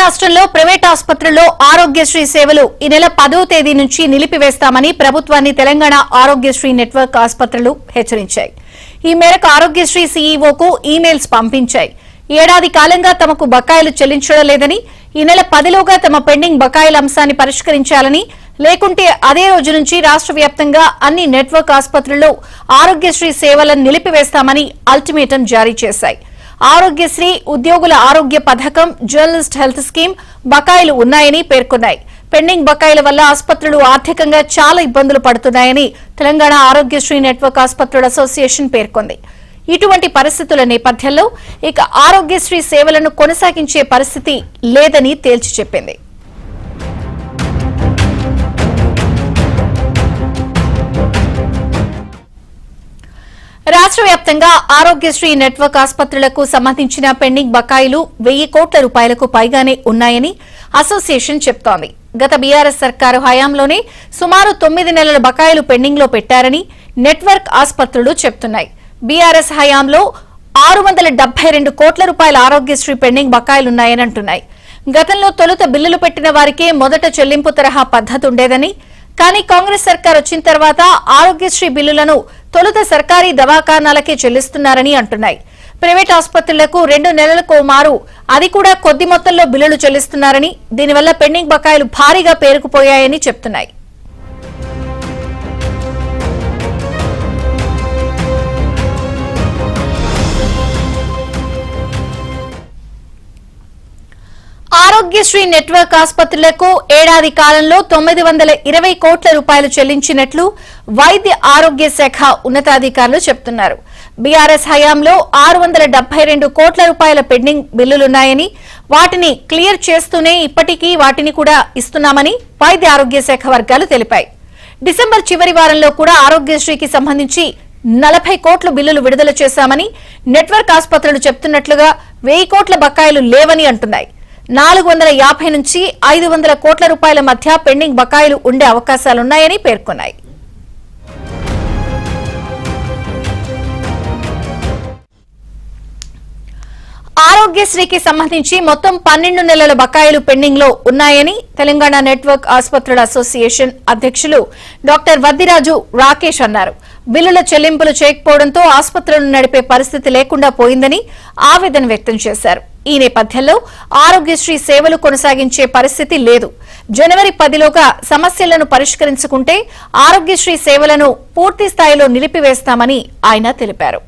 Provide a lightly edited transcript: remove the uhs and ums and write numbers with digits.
రాష్ట్రంలో ప్రైవేట్ ఆసుపత్రుల్లో ఆరోగ్యశ్రీ సేవలు ఈ నెల 10వ తేదీ నుంచి నిలిపివేస్తామని ప్రభుత్వాన్ని తెలంగాణ ఆరోగ్యశ్రీ నెట్వర్క్ ఆసుపత్రులు హెచ్చరించాయి. ఈ మేరకు ఆరోగ్యశ్రీ సీఈఓకు ఈమెయిల్స్ పంపించాయి. ఏడాది కాలంగా తమకు బకాయిలు చెల్లించడం లేదని, ఈ నెల 10లోగా తమ పెండింగ్ బకాయిల అంశాన్ని పరిష్కరించాలని, లేకుంటే అదే రోజు నుంచి రాష్ట్ర వ్యాప్తంగా అన్ని నెట్వర్క్ ఆసుపత్రుల్లో ఆరోగ్యశ్రీ సేవలను నిలిపివేస్తామని అల్టిమేటం జారీ చేశాయి. ఆరోగ్యశ్రీ, ఉద్యోగుల ఆరోగ్య పథకం, జర్నలిస్ట్ హెల్త్ స్కీమ్ బకాయిలు ఉన్నాయని పేర్కొన్నాయి. పెండింగ్ బకాయిల వల్ల ఆసుపత్రులు ఆర్థికంగా చాలా ఇబ్బందులు పడుతున్నాయని తెలంగాణ ఆరోగ్యశ్రీ నెట్వర్క్ ఆసుపత్రుల అసోసియేషన్ పేర్కొంది. ఇటువంటి పరిస్థితుల నేపథ్యంలో ఇక ఆరోగ్యశ్రీ సేవలను కొనసాగించే పరిస్థితి లేదని తేల్చి చెప్పింది. రాష్ట్ర వ్యాప్తంగా ఆరోగ్యశ్రీ నెట్వర్క్ ఆసుపత్రులకు సంబంధించిన పెండింగ్ బకాయిలు 1000 కోట్ల రూపాయలకు పైగానే ఉన్నాయని అసోసియేషన్ చెబుతోంది. గత బీఆర్ఎస్ సర్కారు హయాంలోనే సుమారు 9 నెలల బకాయిలు పెండింగ్ లో పెట్టారని నెట్వర్క్ ఆసుపత్రులు చెబుతున్నాయి. బీఆర్ఎస్ హయాంలో 672 కోట్ల రూపాయల ఆరోగ్యశ్రీ పెండింగ్ బకాయిలున్నాయని అంటున్నాయి. గతంలో తొలుత బిల్లులు పెట్టిన వారికే మొదట చెల్లింపు తరహా పద్ధతి ఉండేదని, కానీ కాంగ్రెస్ సర్కార్ వచ్చిన తర్వాత ఆరోగ్యశ్రీ బిల్లులను తొలుత సర్కారీ దవాఖానాలకే చెల్లిస్తున్నారని అంటున్నాయి. ప్రైవేట్ ఆసుపత్రులకు 2 నెలలకు మారు, అది కూడా కొద్ది మొత్తంలో బిల్లులు చెల్లిస్తున్నారని, దీనివల్ల పెండింగ్ బకాయిలు భారీగా పేరుకుపోయాయని చెప్తున్నాయి. ఆరోగ్యశ్రీ నెట్వర్క్ ఆసుపత్రులకు ఏడాది కాలంలో 920 కోట్ల రూపాయలు చెల్లించినట్లు వైద్య ఆరోగ్య శాఖ ఉన్నతాధికారులు చెబుతున్నారు. బీఆర్ఎస్ హయాంలో 672 కోట్ల రూపాయల పెండింగ్ బిల్లులున్నాయని, వాటిని క్లియర్ చేస్తూనే ఇప్పటికీ వాటిని కూడా ఇస్తున్నామని వైద్య ఆరోగ్య శాఖ వర్గాలు తెలిపాయి. డిసెంబర్ చివరి వారంలో కూడా ఆరోగ్యశ్రీకి సంబంధించి 40 కోట్ల బిల్లులు విడుదల చేశామని నెట్వర్క్ ఆసుపత్రులు చెబుతున్నట్లుగా 1000 కోట్ల బకాయిలు లేవని అంటున్నాయి. 450 నుంచి 500 కోట్ల రూపాయల మధ్య పెండింగ్ బకాయిలు ఉండే అవకాశాలున్నాయని పేర్కొన్నాయి. ఆరోగ్యశ్రీకి సంబంధించి మొత్తం 12 నెలల బకాయిలు పెండింగ్ లో ఉన్నాయని తెలంగాణ నెట్వర్క్ ఆసుపత్రుల అసోసియేషన్ అధ్యక్షులు డాక్టర్ వద్దిరాజు రాకేష్ అన్నారు. బిల్లుల చెల్లింపులు చేయకపోవడంతో ఆసుపత్రులను నడిపే పరిస్థితి లేకుండా పోయిందని ఆవేదన వ్యక్తం చేశారు. ఈ నేపథ్యంలో ఆరోగ్యశ్రీ సేవలు కొనసాగించే పరిస్థితి లేదు. జనవరి 10లోగా సమస్యలను పరిష్కరించుకుంటే ఆరోగ్యశ్రీ సేవలను పూర్తి స్థాయిలో నిలిపివేస్తామని ఆయన తెలిపారు.